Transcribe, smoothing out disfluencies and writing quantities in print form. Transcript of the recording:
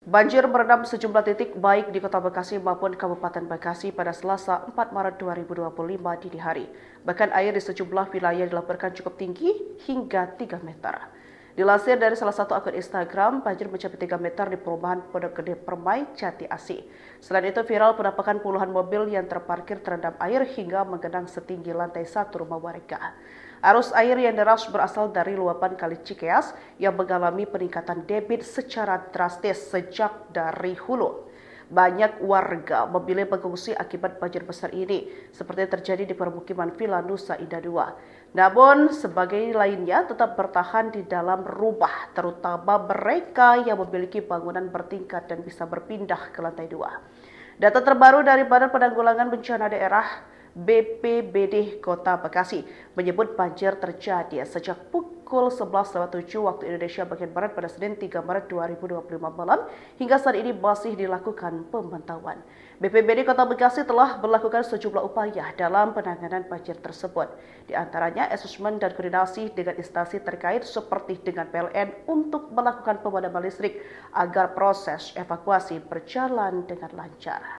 Banjir merendam sejumlah titik baik di Kota Bekasi maupun Kabupaten Bekasi pada Selasa 4 Maret 2025 dini hari. Bahkan air di sejumlah wilayah dilaporkan cukup tinggi hingga 3 meter. Dilansir dari salah satu akun Instagram, banjir mencapai 3 meter di perumahan Pondok Gede Permai, Jati Asih. Selain itu viral penampakan puluhan mobil yang terparkir terendam air hingga menggenang setinggi lantai 1 rumah warga. Arus air yang deras berasal dari luapan Kali Cikeas yang mengalami peningkatan debit secara drastis sejak dari hulu. Banyak warga memilih mengungsi akibat banjir besar ini, seperti terjadi di permukiman Villa Nusa Indah II. Namun, sebagai lainnya tetap bertahan di dalam rumah, terutama mereka yang memiliki bangunan bertingkat dan bisa berpindah ke lantai 2. Data terbaru dari Badan Penanggulangan Bencana Daerah BPBD Kota Bekasi menyebut banjir terjadi sejak pukul 11.07 waktu Indonesia bagian Barat pada Senin 3 Maret 2025 malam hingga saat ini masih dilakukan pemantauan. BPBD Kota Bekasi telah melakukan sejumlah upaya dalam penanganan banjir tersebut. Di antaranya asesmen dan koordinasi dengan instansi terkait seperti dengan PLN untuk melakukan pemadaman listrik agar proses evakuasi berjalan dengan lancar.